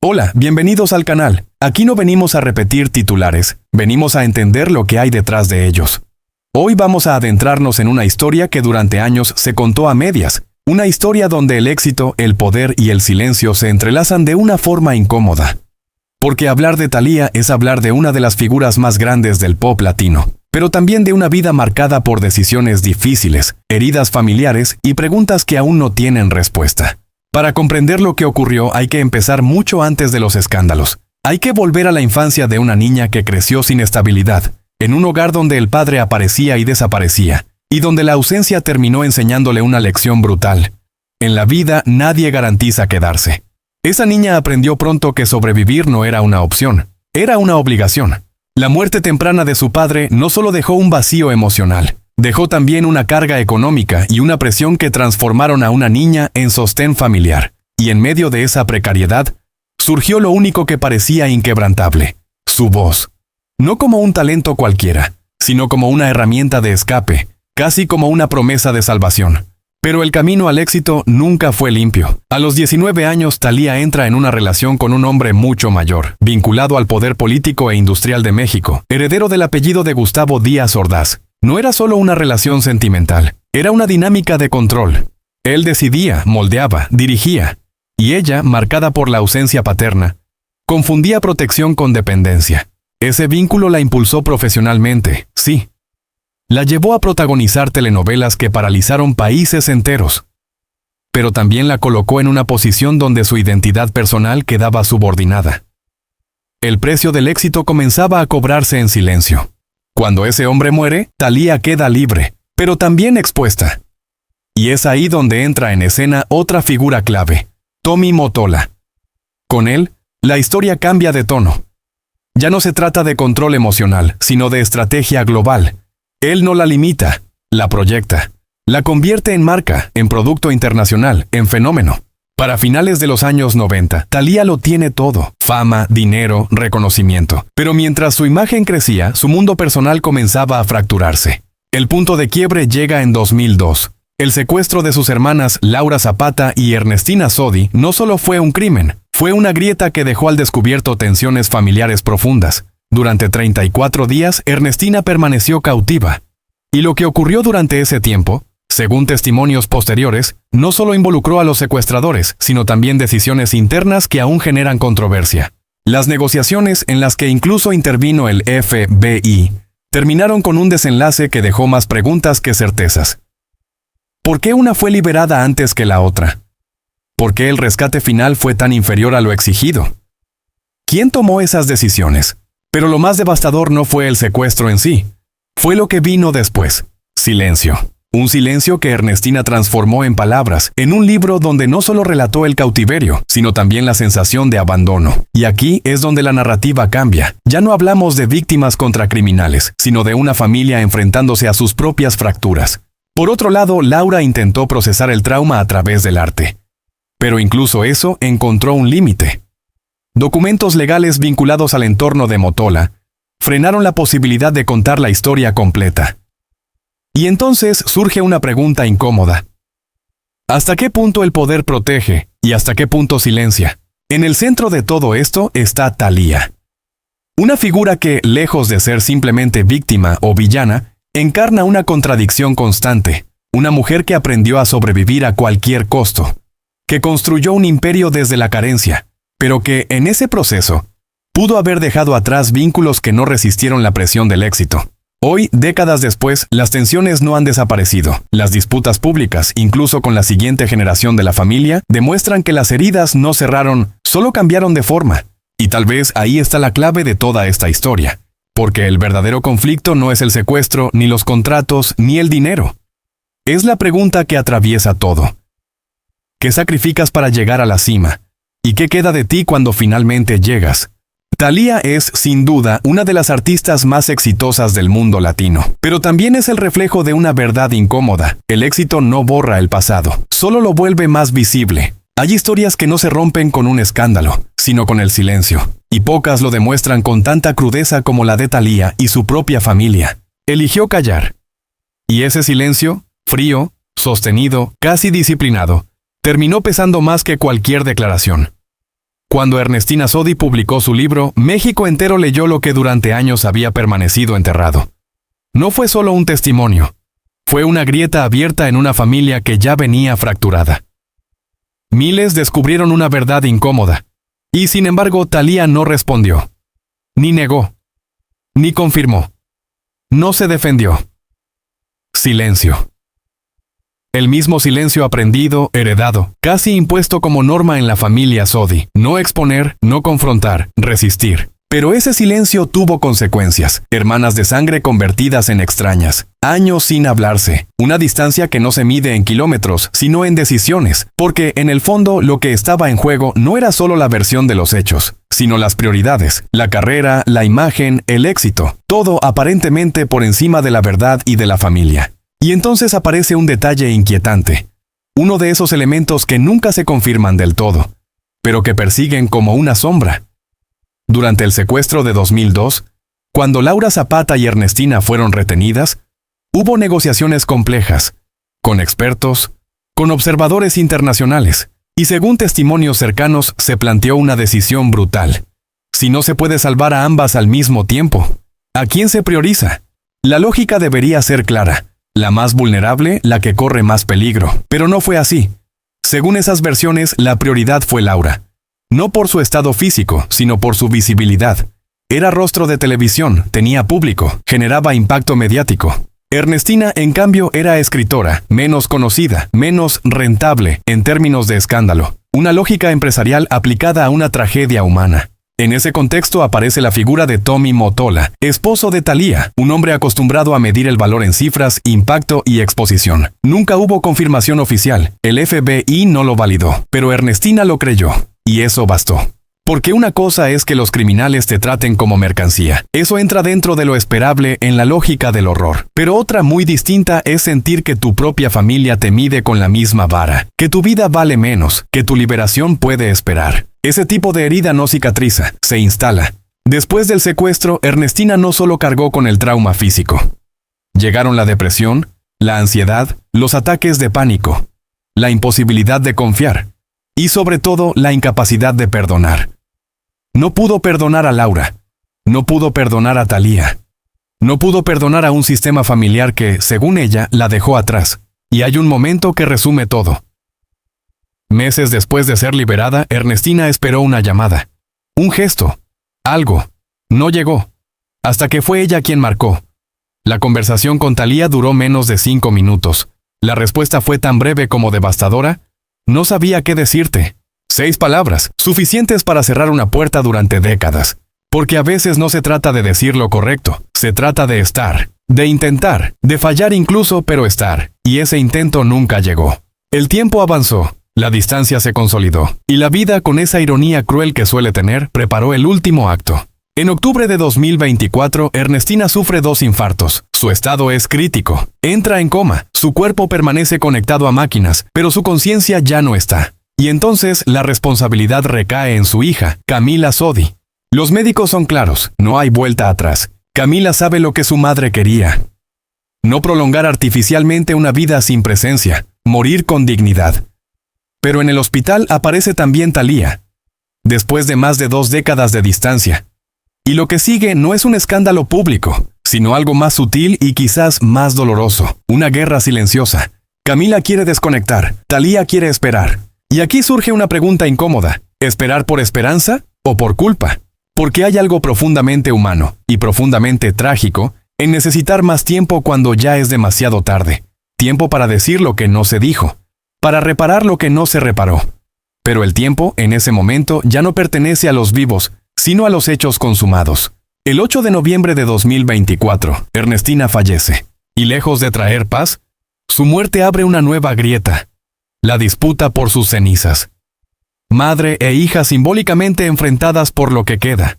Hola, bienvenidos al canal. Aquí no venimos a repetir titulares, venimos a entender lo que hay detrás de ellos. Hoy vamos a adentrarnos en una historia que durante años se contó a medias, una historia donde el éxito, el poder y el silencio se entrelazan de una forma incómoda. Porque hablar de Thalía es hablar de una de las figuras más grandes del pop latino, pero también de una vida marcada por decisiones difíciles, heridas familiares y preguntas que aún no tienen respuesta. Para comprender lo que ocurrió hay que empezar mucho antes de los escándalos. Hay que volver a la infancia de una niña que creció sin estabilidad, en un hogar donde el padre aparecía y desaparecía, y donde la ausencia terminó enseñándole una lección brutal. En la vida nadie garantiza quedarse. Esa niña aprendió pronto que sobrevivir no era una opción, era una obligación. La muerte temprana de su padre no solo dejó un vacío emocional, dejó también una carga económica y una presión que transformaron a una niña en sostén familiar. Y en medio de esa precariedad, surgió lo único que parecía inquebrantable, su voz. No como un talento cualquiera, sino como una herramienta de escape, casi como una promesa de salvación. Pero el camino al éxito nunca fue limpio. A los 19 años, Thalía entra en una relación con un hombre mucho mayor, vinculado al poder político e industrial de México, heredero del apellido de Gustavo Díaz Ordaz. No era solo una relación sentimental, era una dinámica de control. Él decidía, moldeaba, dirigía, y ella, marcada por la ausencia paterna, confundía protección con dependencia. Ese vínculo la impulsó profesionalmente, sí. La llevó a protagonizar telenovelas que paralizaron países enteros. Pero también la colocó en una posición donde su identidad personal quedaba subordinada. El precio del éxito comenzaba a cobrarse en silencio. Cuando ese hombre muere, Thalía queda libre, pero también expuesta. Y es ahí donde entra en escena otra figura clave, Tommy Mottola. Con él, la historia cambia de tono. Ya no se trata de control emocional, sino de estrategia global. Él no la limita, la proyecta. La convierte en marca, en producto internacional, en fenómeno. Para finales de los años 90, Thalía lo tiene todo: fama, dinero, reconocimiento. Pero mientras su imagen crecía, su mundo personal comenzaba a fracturarse. El punto de quiebre llega en 2002. El secuestro de sus hermanas Laura Zapata y Ernestina Sodi no solo fue un crimen, fue una grieta que dejó al descubierto tensiones familiares profundas. Durante 34 días, Ernestina permaneció cautiva. Y lo que ocurrió durante ese tiempo, según testimonios posteriores, no solo involucró a los secuestradores, sino también decisiones internas que aún generan controversia. Las negociaciones, en las que incluso intervino el FBI, terminaron con un desenlace que dejó más preguntas que certezas. ¿Por qué una fue liberada antes que la otra? ¿Por qué el rescate final fue tan inferior a lo exigido? ¿Quién tomó esas decisiones? Pero lo más devastador no fue el secuestro en sí, fue lo que vino después: silencio. Un silencio que Ernestina transformó en palabras, en un libro donde no solo relató el cautiverio, sino también la sensación de abandono. Y aquí es donde la narrativa cambia. Ya no hablamos de víctimas contra criminales, sino de una familia enfrentándose a sus propias fracturas. Por otro lado, Laura intentó procesar el trauma a través del arte. Pero incluso eso encontró un límite. Documentos legales vinculados al entorno de Mottola frenaron la posibilidad de contar la historia completa. Y entonces surge una pregunta incómoda. ¿Hasta qué punto el poder protege y hasta qué punto silencia? En el centro de todo esto está Thalía. Una figura que, lejos de ser simplemente víctima o villana, encarna una contradicción constante. Una mujer que aprendió a sobrevivir a cualquier costo, que construyó un imperio desde la carencia, pero que, en ese proceso, pudo haber dejado atrás vínculos que no resistieron la presión del éxito. Hoy, décadas después, las tensiones no han desaparecido. Las disputas públicas, incluso con la siguiente generación de la familia, demuestran que las heridas no cerraron, solo cambiaron de forma. Y tal vez ahí está la clave de toda esta historia. Porque el verdadero conflicto no es el secuestro, ni los contratos, ni el dinero. Es la pregunta que atraviesa todo. ¿Qué sacrificas para llegar a la cima? ¿Y qué queda de ti cuando finalmente llegas? Thalía es, sin duda, una de las artistas más exitosas del mundo latino. Pero también es el reflejo de una verdad incómoda. El éxito no borra el pasado, solo lo vuelve más visible. Hay historias que no se rompen con un escándalo, sino con el silencio. Y pocas lo demuestran con tanta crudeza como la de Thalía y su propia familia. Eligió callar. Y ese silencio, frío, sostenido, casi disciplinado, terminó pesando más que cualquier declaración. Cuando Ernestina Sodi publicó su libro, México entero leyó lo que durante años había permanecido enterrado. No fue solo un testimonio. Fue una grieta abierta en una familia que ya venía fracturada. Miles descubrieron una verdad incómoda. Y sin embargo, Thalía no respondió. Ni negó. Ni confirmó. No se defendió. Silencio. El mismo silencio aprendido, heredado, casi impuesto como norma en la familia Sodi. No exponer, no confrontar, resistir. Pero ese silencio tuvo consecuencias. Hermanas de sangre convertidas en extrañas. Años sin hablarse. Una distancia que no se mide en kilómetros, sino en decisiones. Porque, en el fondo, lo que estaba en juego no era solo la versión de los hechos, sino las prioridades, la carrera, la imagen, el éxito. Todo aparentemente por encima de la verdad y de la familia. Y entonces aparece un detalle inquietante. Uno de esos elementos que nunca se confirman del todo, pero que persiguen como una sombra. Durante el secuestro de 2002, cuando Laura Zapata y Ernestina fueron retenidas, hubo negociaciones complejas, con expertos, con observadores internacionales, y según testimonios cercanos se planteó una decisión brutal. Si no se puede salvar a ambas al mismo tiempo, ¿a quién se prioriza? La lógica debería ser clara. La más vulnerable, la que corre más peligro. Pero no fue así. Según esas versiones, la prioridad fue Laura. No por su estado físico, sino por su visibilidad. Era rostro de televisión, tenía público, generaba impacto mediático. Ernestina, en cambio, era escritora, menos conocida, menos rentable en términos de escándalo. Una lógica empresarial aplicada a una tragedia humana. En ese contexto aparece la figura de Tommy Motola, esposo de Thalía, un hombre acostumbrado a medir el valor en cifras, impacto y exposición. Nunca hubo confirmación oficial, el FBI no lo validó, pero Ernestina lo creyó, y eso bastó. Porque una cosa es que los criminales te traten como mercancía. Eso entra dentro de lo esperable en la lógica del horror. Pero otra muy distinta es sentir que tu propia familia te mide con la misma vara, que tu vida vale menos, que tu liberación puede esperar. Ese tipo de herida no cicatriza, se instala. Después del secuestro, Ernestina no solo cargó con el trauma físico. Llegaron la depresión, la ansiedad, los ataques de pánico, la imposibilidad de confiar y sobre todo la incapacidad de perdonar. No pudo perdonar a Laura, no pudo perdonar a Thalía, no pudo perdonar a un sistema familiar que, según ella, la dejó atrás. Y hay un momento que resume todo. Meses después de ser liberada, Ernestina esperó una llamada, un gesto, algo. No llegó, hasta que fue ella quien marcó. La conversación con Thalía duró menos de 5 minutos. La respuesta fue tan breve como devastadora. No sabía qué decirte. 6 palabras, suficientes para cerrar una puerta durante décadas. Porque a veces no se trata de decir lo correcto, se trata de estar, de intentar, de fallar incluso, pero estar. Y ese intento nunca llegó. El tiempo avanzó. La distancia se consolidó, y la vida, con esa ironía cruel que suele tener, preparó el último acto. En octubre de 2024, Ernestina sufre 2 infartos. Su estado es crítico. Entra en coma. Su cuerpo permanece conectado a máquinas, pero su conciencia ya no está. Y entonces la responsabilidad recae en su hija, Camila Sodi. Los médicos son claros, no hay vuelta atrás. Camila sabe lo que su madre quería. No prolongar artificialmente una vida sin presencia, morir con dignidad. Pero en el hospital aparece también Thalía, después de más de 2 décadas de distancia. Y lo que sigue no es un escándalo público, sino algo más sutil y quizás más doloroso, una guerra silenciosa. Camila quiere desconectar, Thalía quiere esperar. Y aquí surge una pregunta incómoda, ¿esperar por esperanza o por culpa? Porque hay algo profundamente humano y profundamente trágico en necesitar más tiempo cuando ya es demasiado tarde. Tiempo para decir lo que no se dijo, para reparar lo que no se reparó. Pero el tiempo, en ese momento, ya no pertenece a los vivos, sino a los hechos consumados. El 8 de noviembre de 2024, Ernestina fallece. Y lejos de traer paz, su muerte abre una nueva grieta. La disputa por sus cenizas. Madre e hija simbólicamente enfrentadas por lo que queda.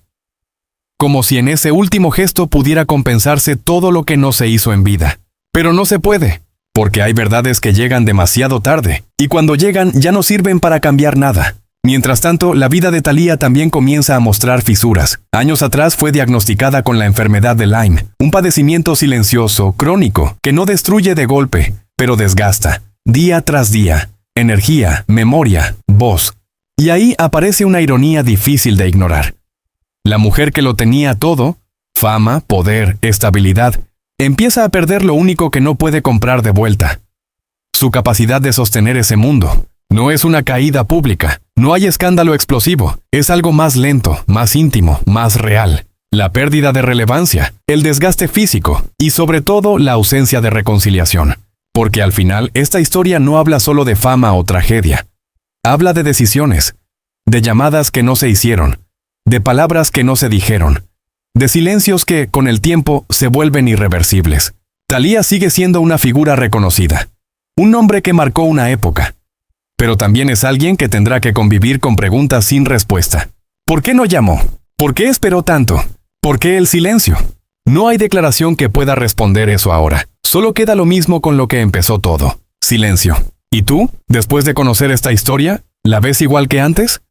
Como si en ese último gesto pudiera compensarse todo lo que no se hizo en vida. Pero no se puede, porque hay verdades que llegan demasiado tarde, y cuando llegan ya no sirven para cambiar nada. Mientras tanto, la vida de Thalía también comienza a mostrar fisuras. Años atrás fue diagnosticada con la enfermedad de Lyme, un padecimiento silencioso, crónico, que no destruye de golpe, pero desgasta, día tras día, energía, memoria, voz. Y ahí aparece una ironía difícil de ignorar. La mujer que lo tenía todo, fama, poder, estabilidad, empieza a perder lo único que no puede comprar de vuelta: su capacidad de sostener ese mundo. No es una caída pública, no hay escándalo explosivo, es algo más lento, más íntimo, más real. La pérdida de relevancia, el desgaste físico y sobre todo la ausencia de reconciliación. Porque al final esta historia no habla solo de fama o tragedia. Habla de decisiones, de llamadas que no se hicieron, de palabras que no se dijeron, de silencios que, con el tiempo, se vuelven irreversibles. Thalía sigue siendo una figura reconocida, un nombre que marcó una época. Pero también es alguien que tendrá que convivir con preguntas sin respuesta. ¿Por qué no llamó? ¿Por qué esperó tanto? ¿Por qué el silencio? No hay declaración que pueda responder eso ahora. Solo queda lo mismo con lo que empezó todo: silencio. ¿Y tú, después de conocer esta historia, la ves igual que antes?